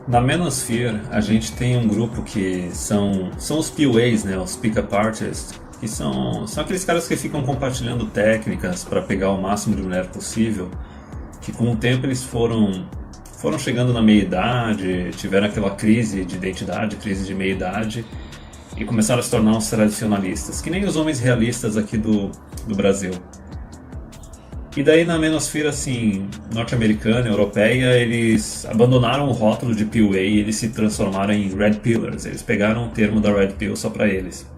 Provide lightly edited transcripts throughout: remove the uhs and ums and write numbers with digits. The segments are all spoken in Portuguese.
Na Manosphere, a gente tem um grupo que são os PUAs, né, os Pick-up Artists, que são aqueles caras que ficam compartilhando técnicas para pegar o máximo de mulher possível, que com o tempo eles foram chegando na meia-idade, tiveram aquela crise de identidade, crise de meia-idade, e começaram a se tornar uns tradicionalistas, que nem os homens realistas aqui do Brasil. E daí na menosfera assim, norte-americana, europeia, eles abandonaram o rótulo de PUA e eles se transformaram em Red Pillars. Eles pegaram o termo da Red Pill só para eles.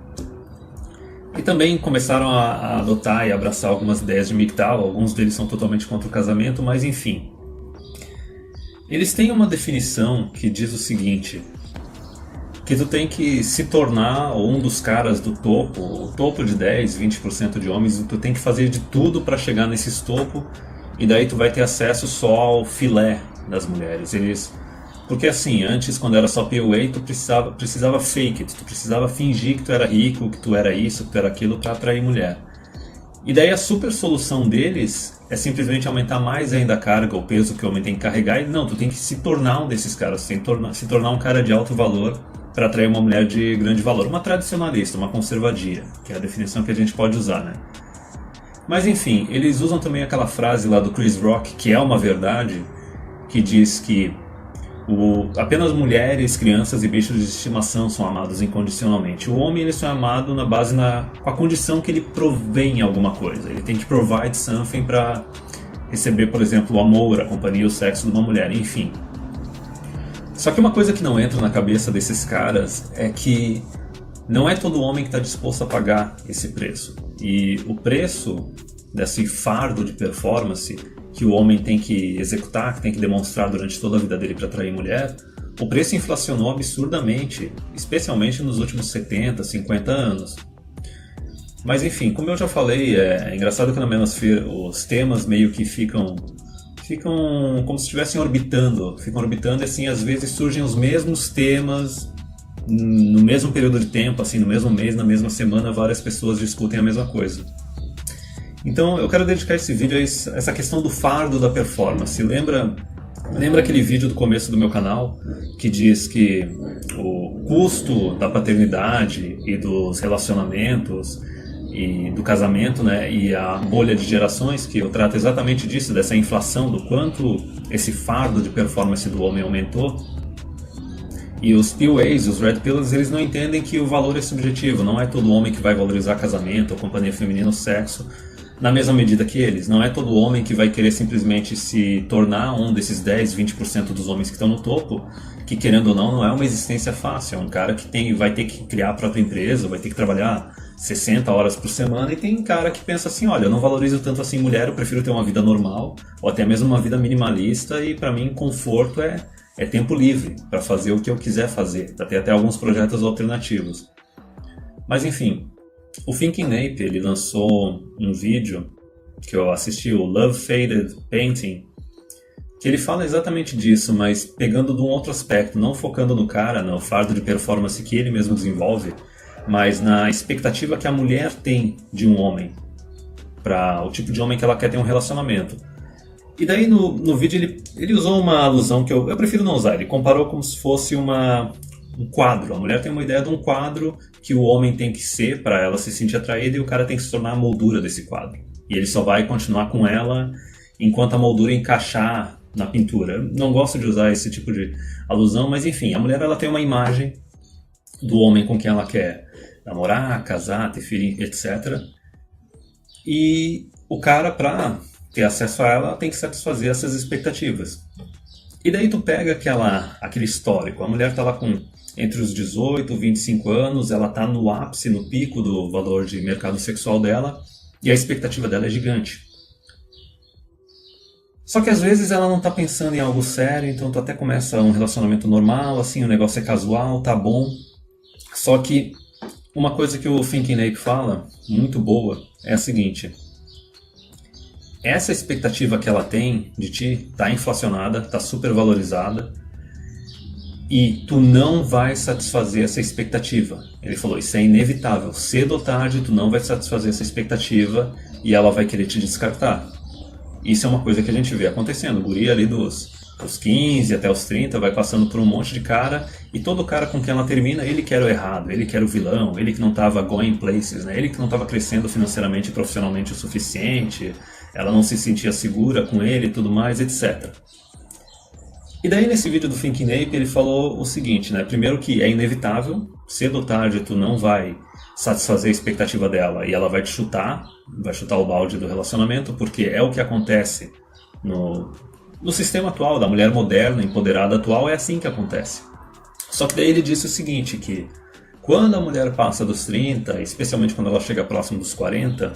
E também começaram a adotar e abraçar algumas ideias de MGTOW, alguns deles são totalmente contra o casamento, mas enfim. Eles têm uma definição que diz o seguinte: que tu tem que se tornar um dos caras do topo, o topo de 10, 20% de homens, e tu tem que fazer de tudo para chegar nesses topo, e daí tu vai ter acesso só ao filé das mulheres. Porque assim, antes quando era só PUA, tu precisava fake it, tu precisava fingir que tu era rico, que tu era isso, que tu era aquilo para atrair mulher. E daí a super solução deles é simplesmente aumentar mais ainda a carga, o peso que o homem tem que carregar, e não, tu tem que se tornar um desses caras, tu tem que se tornar um cara de alto valor para atrair uma mulher de grande valor, uma tradicionalista, uma conservadia, que é a definição que a gente pode usar, né? Mas enfim, eles usam também aquela frase lá do Chris Rock, que é uma verdade, que diz que apenas mulheres, crianças e bichos de estimação são amados incondicionalmente. O homem ele só é amado com a condição que ele provém alguma coisa. Ele tem que provide something para receber, por exemplo, o amor, a companhia, o sexo de uma mulher, enfim. Só que uma coisa que não entra na cabeça desses caras é que não é todo homem que está disposto a pagar esse preço. E o preço desse fardo de performance que o homem tem que executar, que tem que demonstrar durante toda a vida dele para atrair mulher, o preço inflacionou absurdamente, especialmente nos últimos 70, 50 anos. Mas enfim, como eu já falei, é engraçado que na Manosphere os temas meio que ficam como se estivessem orbitando, e assim, às vezes surgem os mesmos temas no mesmo período de tempo, assim, no mesmo mês, na mesma semana, várias pessoas discutem a mesma coisa. Então eu quero dedicar esse vídeo a essa questão do fardo da performance. Lembra aquele vídeo do começo do meu canal que diz que o custo da paternidade e dos relacionamentos e do casamento, né, e a bolha de gerações, que eu trato exatamente disso, dessa inflação, do quanto esse fardo de performance do homem aumentou. E os PUAs, os Red Pillars, eles não entendem que o valor é subjetivo, não é todo homem que vai valorizar casamento ou companhia feminina ou sexo na mesma medida que eles. Não é todo homem que vai querer simplesmente se tornar um desses 10, 20% dos homens que estão no topo, que querendo ou não é uma existência fácil. É um cara que vai ter que criar a própria empresa, vai ter que trabalhar 60 horas por semana, e tem cara que pensa assim, olha, eu não valorizo tanto assim mulher, eu prefiro ter uma vida normal, ou até mesmo uma vida minimalista, e para mim conforto é tempo livre para fazer o que eu quiser fazer, para ter até alguns projetos alternativos. Mas enfim, o Thinking Ape, ele lançou um vídeo que eu assisti, o Love Faded Painting, que ele fala exatamente disso, mas pegando de um outro aspecto, não focando no cara, no fardo de performance que ele mesmo desenvolve, mas na expectativa que a mulher tem de um homem, para o tipo de homem que ela quer ter um relacionamento. E daí no vídeo ele usou uma alusão que eu prefiro não usar, ele comparou como se fosse um quadro. A mulher tem uma ideia de um quadro que o homem tem que ser para ela se sentir atraída, e o cara tem que se tornar a moldura desse quadro. E ele só vai continuar com ela enquanto a moldura encaixar na pintura. Eu não gosto de usar esse tipo de alusão, mas enfim, a mulher ela tem uma imagem do homem com quem ela quer namorar, casar, ter filho, etc. E o cara, para ter acesso a ela, tem que satisfazer essas expectativas. E daí tu pega aquele histórico. A mulher está lá com entre os 18 e 25 anos, ela está no ápice, no pico do valor de mercado sexual dela, e a expectativa dela é gigante. Só que às vezes ela não está pensando em algo sério, então tu até começa um relacionamento normal, assim, o negócio é casual, tá bom. Só que uma coisa que o Thinking Ape fala, muito boa, é a seguinte: essa expectativa que ela tem de ti está inflacionada, está supervalorizada, e tu não vai satisfazer essa expectativa. Ele falou, isso é inevitável, cedo ou tarde tu não vai satisfazer essa expectativa e ela vai querer te descartar. Isso é uma coisa que a gente vê acontecendo. O guri ali dos os 15 até os 30, vai passando por um monte de cara, e todo cara com quem ela termina, ele que era o errado, ele que era o vilão, ele que não estava going places, né? Ele que não estava crescendo financeiramente e profissionalmente o suficiente, ela não se sentia segura com ele e tudo mais, etc. E daí nesse vídeo do Thinking Ape ele falou o seguinte, né? Primeiro que é inevitável, cedo ou tarde tu não vai satisfazer a expectativa dela e ela vai chutar o balde do relacionamento, porque é o que acontece no sistema atual, da mulher moderna, empoderada atual, é assim que acontece. Só que daí ele disse o seguinte, que quando a mulher passa dos 30, especialmente quando ela chega próximo dos 40,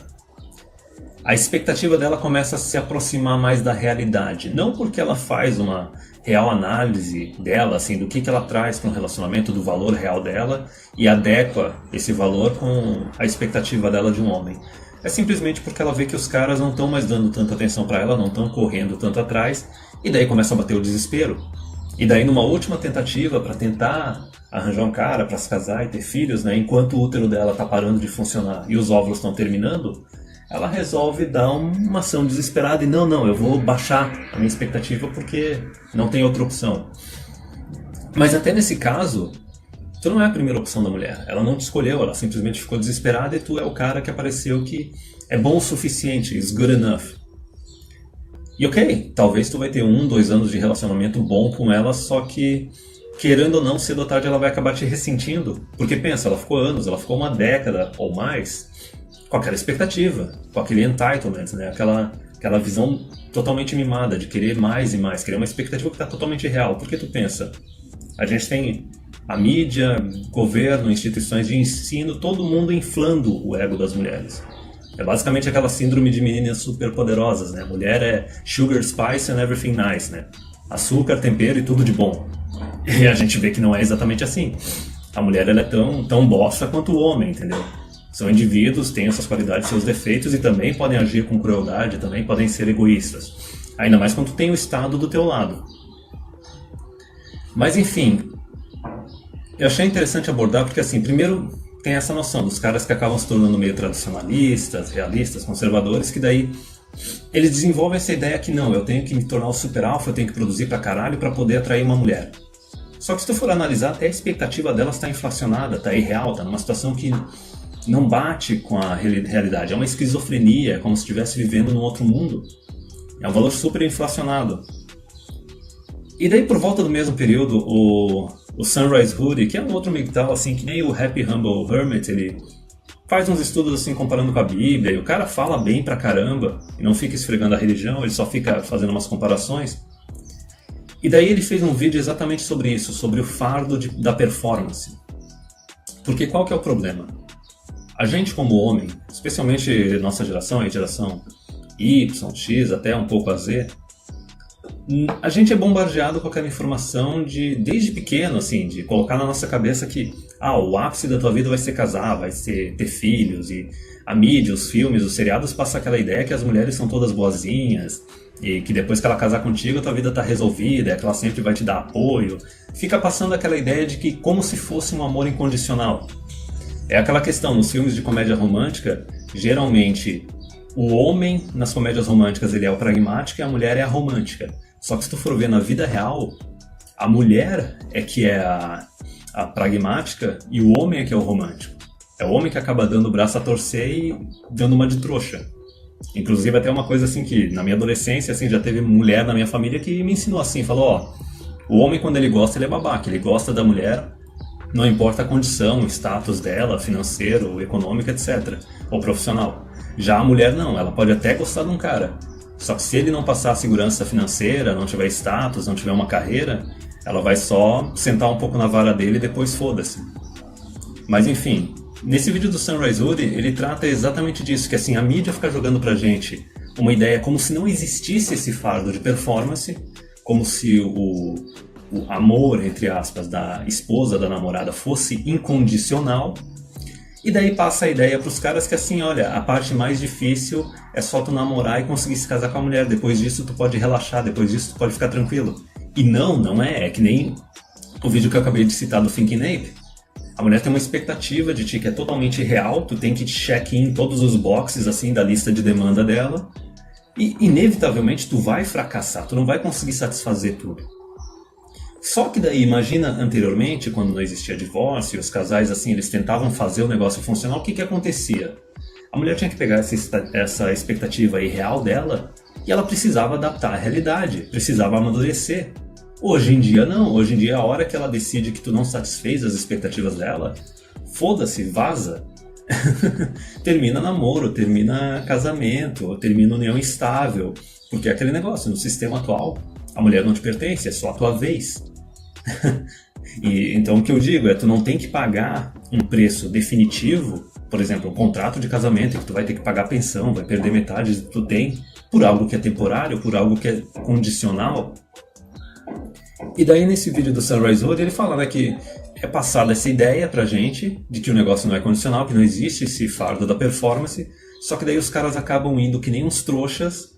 a expectativa dela começa a se aproximar mais da realidade. Não porque ela faz uma real análise dela, assim, do que ela traz para um relacionamento, do valor real dela, e adequa esse valor com a expectativa dela de um homem. É simplesmente porque ela vê que os caras não estão mais dando tanta atenção para ela, não estão correndo tanto atrás, e daí começa a bater o desespero. E daí numa última tentativa para tentar arranjar um cara para se casar e ter filhos, né, enquanto o útero dela está parando de funcionar e os óvulos estão terminando, ela resolve dar uma ação desesperada e não, eu vou baixar a minha expectativa porque não tem outra opção. Mas até nesse caso, tu não é a primeira opção da mulher. Ela não te escolheu, ela simplesmente ficou desesperada e tu é o cara que apareceu que é bom o suficiente, is good enough. E ok, talvez tu vai ter 1, 2 anos de relacionamento bom com ela, só que, querendo ou não, cedo ou tarde ela vai acabar te ressentindo. Porque pensa, ela ficou anos, ela ficou uma década ou mais com aquela expectativa, com aquele entitlement, né? Aquela visão totalmente mimada de querer mais e mais, querer uma expectativa que está totalmente real. Porque tu pensa, a gente tem a mídia, governo, instituições de ensino, todo mundo inflando o ego das mulheres. É basicamente aquela síndrome de meninas superpoderosas, né? Mulher é sugar, spice and everything nice, né? Açúcar, tempero e tudo de bom. E a gente vê que não é exatamente assim. A mulher ela é tão bossa quanto o homem, entendeu? São indivíduos, têm essas qualidades, seus defeitos e também podem agir com crueldade, também podem ser egoístas. Ainda mais quando tu tem o Estado do teu lado. Mas enfim, eu achei interessante abordar porque assim, primeiro tem essa noção dos caras que acabam se tornando meio tradicionalistas, realistas, conservadores, que daí eles desenvolvem essa ideia que não, eu tenho que me tornar o super alfa, eu tenho que produzir pra caralho pra poder atrair uma mulher. Só que se tu for analisar, até a expectativa delas está inflacionada, está irreal, está numa situação que não bate com a realidade. É uma esquizofrenia, é como se estivesse vivendo num outro mundo. É um valor super inflacionado. E daí, por volta do mesmo período, o Sunrise Hoodie, que é um outro migtal, assim, que nem o Happy Humble Hermit, ele faz uns estudos assim comparando com a Bíblia, e o cara fala bem pra caramba, e não fica esfregando a religião, ele só fica fazendo umas comparações. E daí ele fez um vídeo exatamente sobre isso, sobre o fardo da performance. Porque qual que é o problema? A gente como homem, especialmente nossa geração, a geração Y, X, até um pouco a Z, a gente é bombardeado com aquela informação desde pequeno, assim, de colocar na nossa cabeça que o ápice da tua vida vai ser casar, vai ser ter filhos, e a mídia, os filmes, os seriados passam aquela ideia que as mulheres são todas boazinhas, e que depois que ela casar contigo, a tua vida tá resolvida, que ela sempre vai te dar apoio. Fica passando aquela ideia de que como se fosse um amor incondicional. É aquela questão, nos filmes de comédia romântica, geralmente o homem nas comédias românticas ele é o pragmático e a mulher é a romântica. Só que se tu for ver na vida real, a mulher é que é a pragmática e o homem é que é o romântico. É o homem que acaba dando o braço a torcer e dando uma de trouxa. Inclusive até uma coisa assim que na minha adolescência assim, já teve mulher na minha família que me ensinou assim, falou, o homem quando ele gosta ele é babaca, ele gosta da mulher, não importa a condição, o status dela, financeiro, econômico, etc. Ou profissional. Já a mulher não, ela pode até gostar de um cara. Só que se ele não passar a segurança financeira, não tiver status, não tiver uma carreira, ela vai só sentar um pouco na vara dele e depois foda-se. Mas enfim, nesse vídeo do Sunrise Hoodie, ele trata exatamente disso, que assim, a mídia fica jogando pra gente uma ideia como se não existisse esse fardo de performance, como se o amor, entre aspas, da esposa, da namorada fosse incondicional, e daí passa a ideia pros caras que assim, olha, a parte mais difícil é só tu namorar e conseguir se casar com a mulher, depois disso tu pode relaxar, depois disso tu pode ficar tranquilo. E não é que nem o vídeo que eu acabei de citar do Thinking Ape. A mulher tem uma expectativa de ti que é totalmente real, tu tem que check in todos os boxes assim da lista de demanda dela, E inevitavelmente tu vai fracassar, tu não vai conseguir satisfazer tudo. Só que daí, imagina anteriormente, quando não existia divórcio, e os casais assim, eles tentavam fazer o negócio funcionar, o que que acontecia? A mulher tinha que pegar essa expectativa irreal dela e ela precisava adaptar à realidade, precisava amadurecer. Hoje em dia não, hoje em dia a hora que ela decide que tu não satisfez as expectativas dela, foda-se, vaza. Termina namoro, termina casamento, termina união estável, porque é aquele negócio, no sistema atual, a mulher não te pertence, é só a tua vez. E então o que eu digo é, tu não tem que pagar um preço definitivo, por exemplo, um contrato de casamento em que tu vai ter que pagar pensão, vai perder metade do que tu tem, por algo que é temporário, por algo que é condicional. E daí nesse vídeo do Sunrise Hood ele fala, né, que é passada essa ideia pra gente de que o negócio não é condicional, que não existe esse fardo da performance, só que daí os caras acabam indo que nem uns trouxas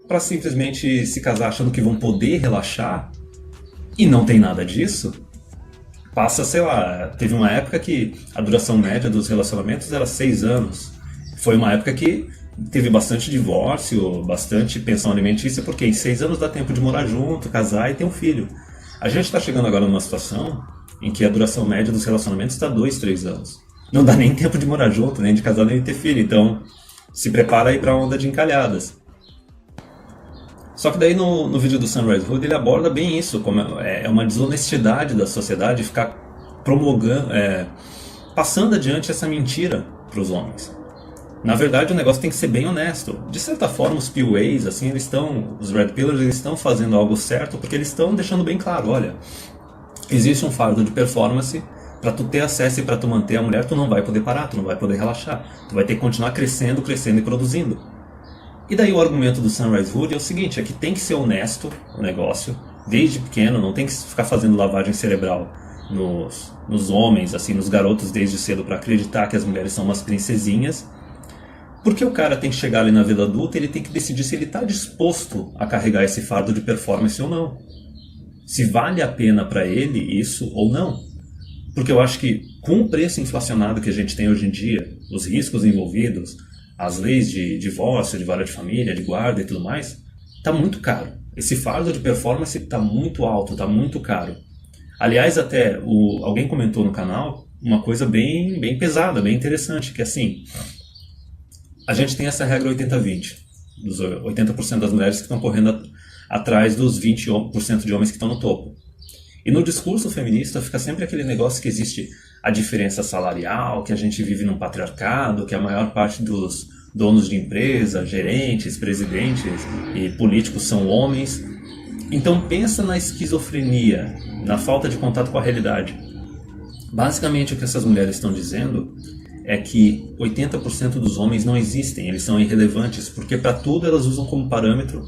pra simplesmente se casar achando que vão poder relaxar, e não tem nada disso. Passa, sei lá, teve uma época que a duração média dos relacionamentos era 6 anos. Foi uma época que teve bastante divórcio, bastante pensão alimentícia, porque em 6 anos dá tempo de morar junto, casar e ter um filho. A gente está chegando agora numa situação em que a duração média dos relacionamentos está 2, 3 anos. Não dá nem tempo de morar junto, nem de casar, nem de ter filho. Então, se prepara aí para a onda de encalhadas. Só que daí no vídeo do Sunrise Hood ele aborda bem isso, como é uma desonestidade da sociedade ficar promulgando, passando adiante essa mentira para os homens. Na verdade o negócio tem que ser bem honesto. De certa forma os PUAs, assim, os Red Pillars, eles estão fazendo algo certo porque eles estão deixando bem claro, olha, existe um fardo de performance, para tu ter acesso e para tu manter a mulher, tu não vai poder parar, tu não vai poder relaxar, tu vai ter que continuar crescendo e produzindo. E daí o argumento do Sunrise Hood é o seguinte, é que tem que ser honesto o negócio, desde pequeno, não tem que ficar fazendo lavagem cerebral nos homens, assim, nos garotos desde cedo para acreditar que as mulheres são umas princesinhas, porque o cara tem que chegar ali na vida adulta e ele tem que decidir se ele está disposto a carregar esse fardo de performance ou não. Se vale a pena para ele isso ou não. Porque eu acho que com o preço inflacionado que a gente tem hoje em dia, os riscos envolvidos, as leis de divórcio, de vara de família, de guarda e tudo mais, está muito caro. Esse fardo de performance está muito alto, está muito caro. Aliás, até alguém comentou no canal uma coisa bem, bem pesada, bem interessante, que assim, a gente tem essa regra 80-20, dos 80% das mulheres que estão correndo atrás dos 20% de homens que estão no topo. E no discurso feminista fica sempre aquele negócio que existe a diferença salarial, que a gente vive num patriarcado, que a maior parte dos donos de empresa, gerentes, presidentes e políticos são homens. Então pensa na esquizofrenia, na falta de contato com a realidade. Basicamente o que essas mulheres estão dizendo é que 80% dos homens não existem, eles são irrelevantes, porque para tudo elas usam como parâmetro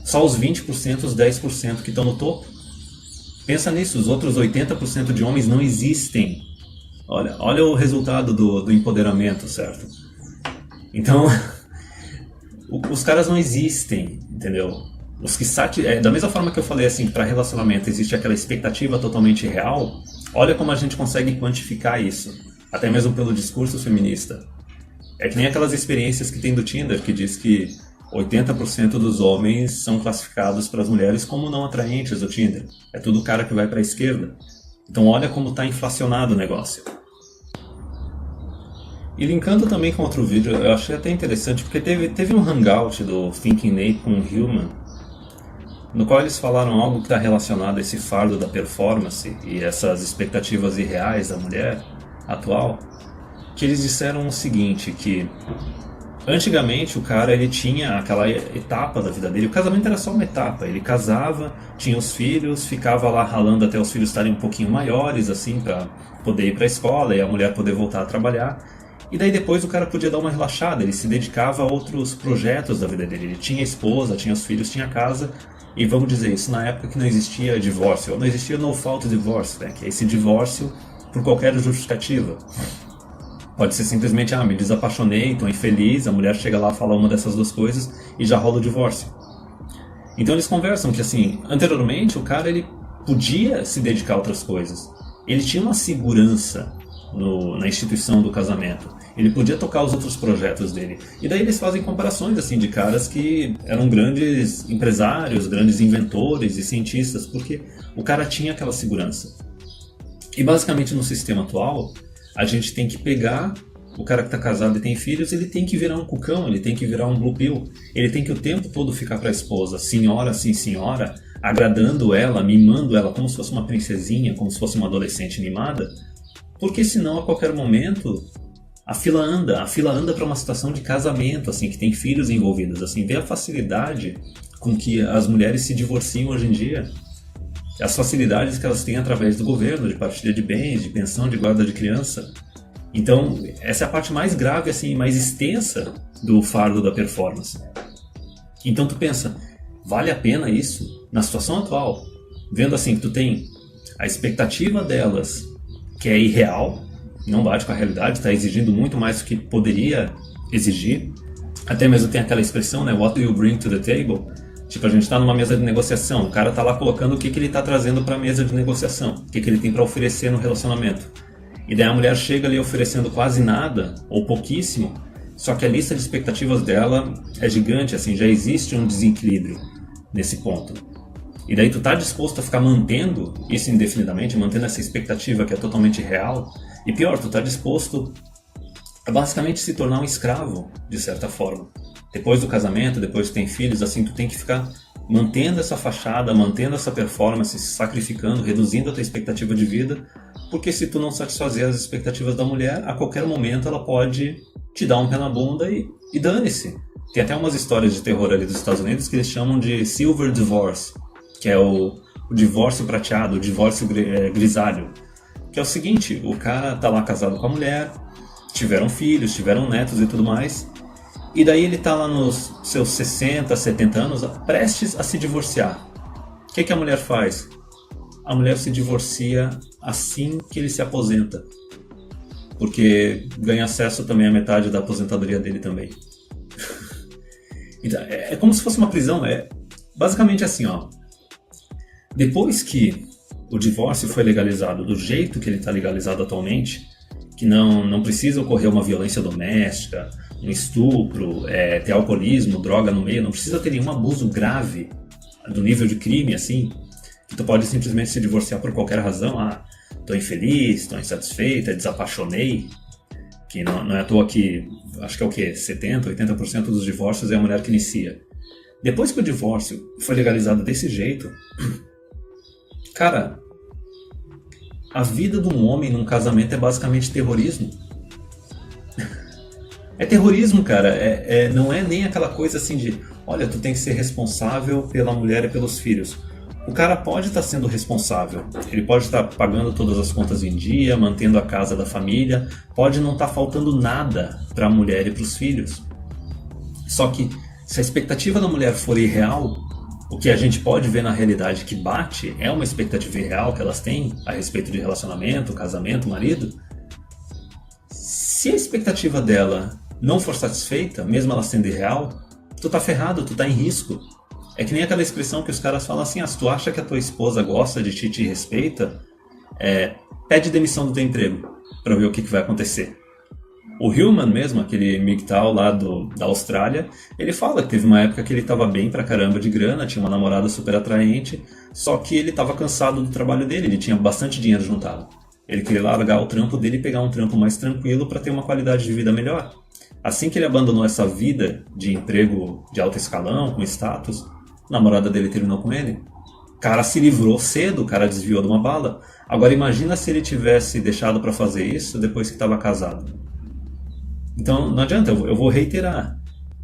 só os 20%, os 10% que estão no topo. Pensa nisso, os outros 80% de homens não existem. Olha o resultado do empoderamento, certo? Então, os caras não existem, entendeu? Os que da mesma forma que eu falei assim, para relacionamento existe aquela expectativa totalmente real, olha como a gente consegue quantificar isso, até mesmo pelo discurso feminista. É que nem aquelas experiências que tem do Tinder, que diz que 80% dos homens são classificados para as mulheres como não atraentes do Tinder. É tudo cara que vai para a esquerda. Então olha como está inflacionado o negócio. E linkando também com outro vídeo, eu achei até interessante, porque teve um hangout do Thinking Nate com o Hillman, no qual eles falaram algo que está relacionado a esse fardo da performance e essas expectativas irreais da mulher atual, que eles disseram o seguinte, que antigamente o cara ele tinha aquela etapa da vida dele, o casamento era só uma etapa, ele casava, tinha os filhos, ficava lá ralando até os filhos estarem um pouquinho maiores, assim, para poder ir para a escola e a mulher poder voltar a trabalhar. E daí depois o cara podia dar uma relaxada, ele se dedicava a outros projetos da vida dele. Ele tinha esposa, tinha os filhos, tinha casa. E vamos dizer isso, na época que não existia divórcio, ou não existia no fault divorce, né? Que é esse divórcio por qualquer justificativa. Pode ser simplesmente, me desapaixonei, estou infeliz, a mulher chega lá, fala uma dessas duas coisas e já rola o divórcio. Então eles conversam que assim, anteriormente o cara ele podia se dedicar a outras coisas. Ele tinha uma segurança na instituição do casamento. Ele podia tocar os outros projetos dele. E daí eles fazem comparações assim de caras que eram grandes empresários, grandes inventores e cientistas, porque o cara tinha aquela segurança. E basicamente no sistema atual, a gente tem que pegar o cara que está casado e tem filhos, ele tem que virar um cucão, ele tem que virar um blue pill, ele tem que o tempo todo ficar para a esposa, senhora sim senhora, agradando ela, mimando ela como se fosse uma princesinha, como se fosse uma adolescente mimada, porque senão a qualquer momento a fila anda para uma situação de casamento, assim, que tem filhos envolvidos, assim, vê a facilidade com que as mulheres se divorciam hoje em dia, as facilidades que elas têm através do governo, de partilha de bens, de pensão, de guarda de criança. Então, essa é a parte mais grave, assim, mais extensa do fardo da performance. Então tu pensa, vale a pena isso? Na situação atual, vendo assim que tu tem a expectativa delas, que é irreal, não bate com a realidade, está exigindo muito mais do que poderia exigir. Até mesmo tem aquela expressão, né? What do you bring to the table? Tipo, a gente está numa mesa de negociação, o cara está lá colocando o que ele está trazendo para a mesa de negociação, o que ele tem para oferecer no relacionamento. E daí a mulher chega ali oferecendo quase nada, ou pouquíssimo, só que a lista de expectativas dela é gigante, assim, já existe um desequilíbrio nesse ponto. E daí tu tá disposto a ficar mantendo isso indefinidamente, mantendo essa expectativa que é totalmente real, e pior, tu tá disposto a basicamente se tornar um escravo, de certa forma. Depois do casamento, depois que tem filhos, assim, tu tem que ficar mantendo essa fachada, mantendo essa performance, se sacrificando, reduzindo a tua expectativa de vida, porque se tu não satisfazer as expectativas da mulher, a qualquer momento ela pode te dar um pé na bunda e dane-se. Tem até umas histórias de terror ali dos Estados Unidos que eles chamam de Silver Divorce, que é o divórcio prateado, o divórcio grisalho. Que é o seguinte, o cara tá lá casado com a mulher, tiveram filhos, tiveram netos e tudo mais, e daí ele tá lá nos seus 60, 70 anos, prestes a se divorciar. O que a mulher faz? A mulher se divorcia assim que ele se aposenta, porque ganha acesso também à metade da aposentadoria dele também. Então, é como se fosse uma prisão, é basicamente assim, ó. Depois que o divórcio foi legalizado do jeito que ele está legalizado atualmente, que não precisa ocorrer uma violência doméstica, um estupro, ter alcoolismo, droga no meio, não precisa ter nenhum abuso grave do nível de crime, assim, que tu pode simplesmente se divorciar por qualquer razão. Ah, tô infeliz, tô insatisfeita, desapaixonei, que não é à toa que, acho que é o quê? 70%, 80% dos divórcios é a mulher que inicia. Depois que o divórcio foi legalizado desse jeito, cara, a vida de um homem num casamento é basicamente terrorismo. É terrorismo, cara. Não é nem aquela coisa assim de, olha, tu tem que ser responsável pela mulher e pelos filhos. O cara pode estar sendo responsável, ele pode estar pagando todas as contas em dia, mantendo a casa da família, pode não estar faltando nada para a mulher e para os filhos. Só que se a expectativa da mulher for irreal, o que a gente pode ver na realidade que bate é uma expectativa irreal que elas têm a respeito de relacionamento, casamento, marido. Se a expectativa dela não for satisfeita, mesmo ela sendo irreal, tu tá ferrado, tu tá em risco. É que nem aquela expressão que os caras falam assim, se tu acha que a tua esposa gosta de ti e te respeita, pede demissão do teu emprego para ver o que vai acontecer. O Hillman mesmo, aquele MGTOW lá da Austrália, ele fala que teve uma época que ele estava bem pra caramba de grana, tinha uma namorada super atraente, só que ele estava cansado do trabalho dele, ele tinha bastante dinheiro juntado. Ele queria largar o trampo dele e pegar um trampo mais tranquilo para ter uma qualidade de vida melhor. Assim que ele abandonou essa vida de emprego de alto escalão, com status, a namorada dele terminou com ele. O cara se livrou cedo, o cara desviou de uma bala. Agora imagina se ele tivesse deixado para fazer isso depois que estava casado. Então não adianta, eu vou reiterar.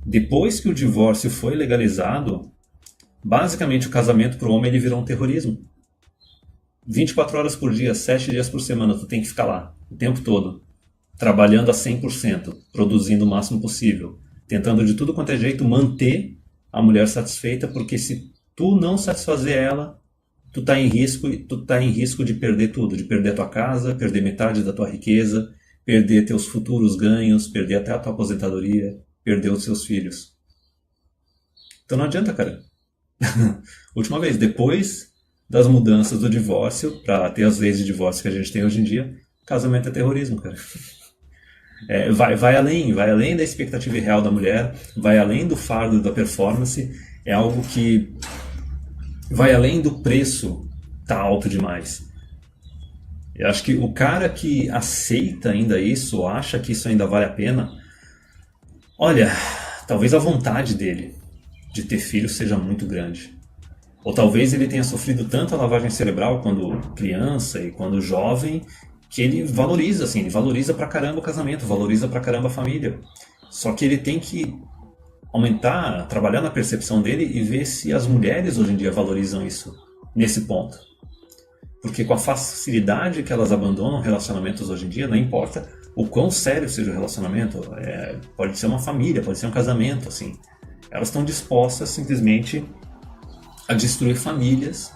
Depois que o divórcio foi legalizado, basicamente o casamento para o homem ele virou um terrorismo. 24 horas por dia, 7 dias por semana, tu tem que ficar lá, o tempo todo, trabalhando a 100%, produzindo o máximo possível, tentando de tudo quanto é jeito manter a mulher satisfeita, porque se tu não satisfazer ela, tu tá em risco de perder tudo, de perder a tua casa, perder metade da tua riqueza, perder teus futuros ganhos, perder até a tua aposentadoria, perder os seus filhos. Então não adianta, cara. Última vez, depois das mudanças do divórcio, para ter as leis de divórcio que a gente tem hoje em dia, casamento é terrorismo, cara. Vai além da expectativa real da mulher, vai além do fardo da performance, é algo que vai além do preço tá alto demais. Eu acho que o cara que aceita ainda isso, ou acha que isso ainda vale a pena, olha, talvez a vontade dele de ter filho seja muito grande. Ou talvez ele tenha sofrido tanta lavagem cerebral quando criança e quando jovem, que ele valoriza, assim, ele valoriza pra caramba o casamento, valoriza pra caramba a família. Só que ele tem que aumentar, trabalhar na percepção dele e ver se as mulheres hoje em dia valorizam isso nesse ponto. Porque com a facilidade que elas abandonam relacionamentos hoje em dia, não importa o quão sério seja o relacionamento, pode ser uma família, pode ser um casamento, assim, elas estão dispostas simplesmente a destruir famílias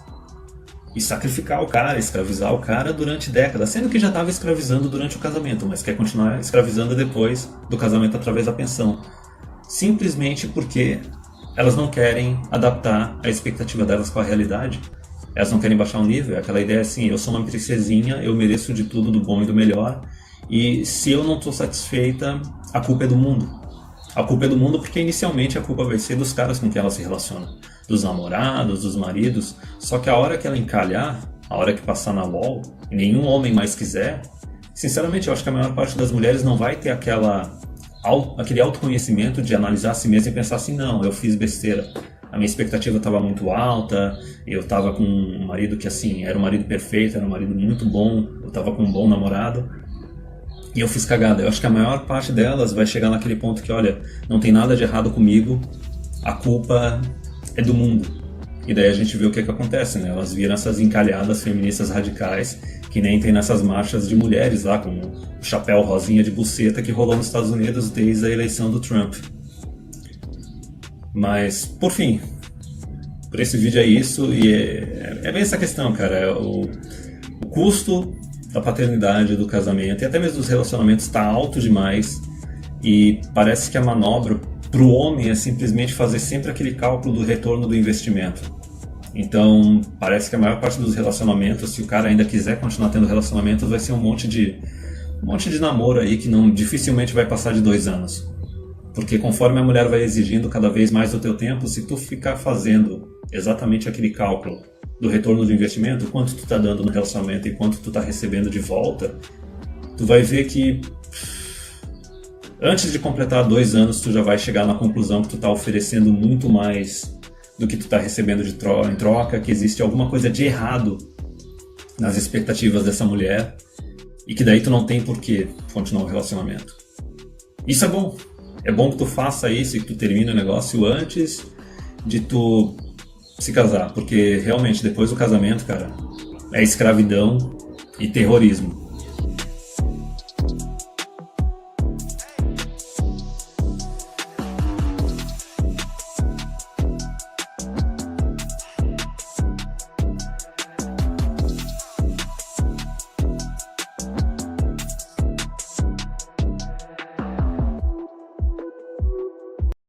e sacrificar o cara, escravizar o cara durante décadas, sendo que já estava escravizando durante o casamento, mas quer continuar escravizando depois do casamento através da pensão. Simplesmente porque elas não querem adaptar a expectativa delas com a realidade. Elas não querem baixar o nível, é aquela ideia assim, eu sou uma princesinha, eu mereço de tudo, do bom e do melhor, e se eu não estou satisfeita, a culpa é do mundo. A culpa é do mundo porque inicialmente a culpa vai ser dos caras com quem ela se relaciona, dos namorados, dos maridos, só que a hora que ela encalhar, a hora que passar na wall, e nenhum homem mais quiser, sinceramente eu acho que a maior parte das mulheres não vai ter aquele autoconhecimento de analisar a si mesma e pensar assim, não, eu fiz besteira. A minha expectativa estava muito alta, eu estava com um marido que assim, era um marido perfeito, era um marido muito bom, eu estava com um bom namorado e eu fiz cagada. Eu acho que a maior parte delas vai chegar naquele ponto que, olha, não tem nada de errado comigo, a culpa é do mundo. E daí a gente vê o que acontece, né? Elas viram essas encalhadas feministas radicais que nem tem nessas marchas de mulheres lá, com o chapéu rosinha de buceta que rolou nos Estados Unidos desde a eleição do Trump. Mas, por fim, por esse vídeo é isso, e é bem essa questão, cara. O custo da paternidade, do casamento e até mesmo dos relacionamentos está alto demais, e parece que a manobra para o homem é simplesmente fazer sempre aquele cálculo do retorno do investimento. Então, parece que a maior parte dos relacionamentos, se o cara ainda quiser continuar tendo relacionamentos, vai ser um monte de namoro aí que dificilmente vai passar de 2 anos. Porque conforme a mulher vai exigindo cada vez mais do teu tempo, se tu ficar fazendo exatamente aquele cálculo do retorno do investimento, quanto tu tá dando no relacionamento e quanto tu tá recebendo de volta, tu vai ver que antes de completar 2 anos tu já vai chegar na conclusão que tu tá oferecendo muito mais do que tu tá recebendo em troca, que existe alguma coisa de errado nas expectativas dessa mulher e que daí tu não tem por que continuar o relacionamento. Isso é bom. É bom que tu faça isso e que tu termine o negócio antes de tu se casar, porque realmente depois do casamento, cara, é escravidão e terrorismo.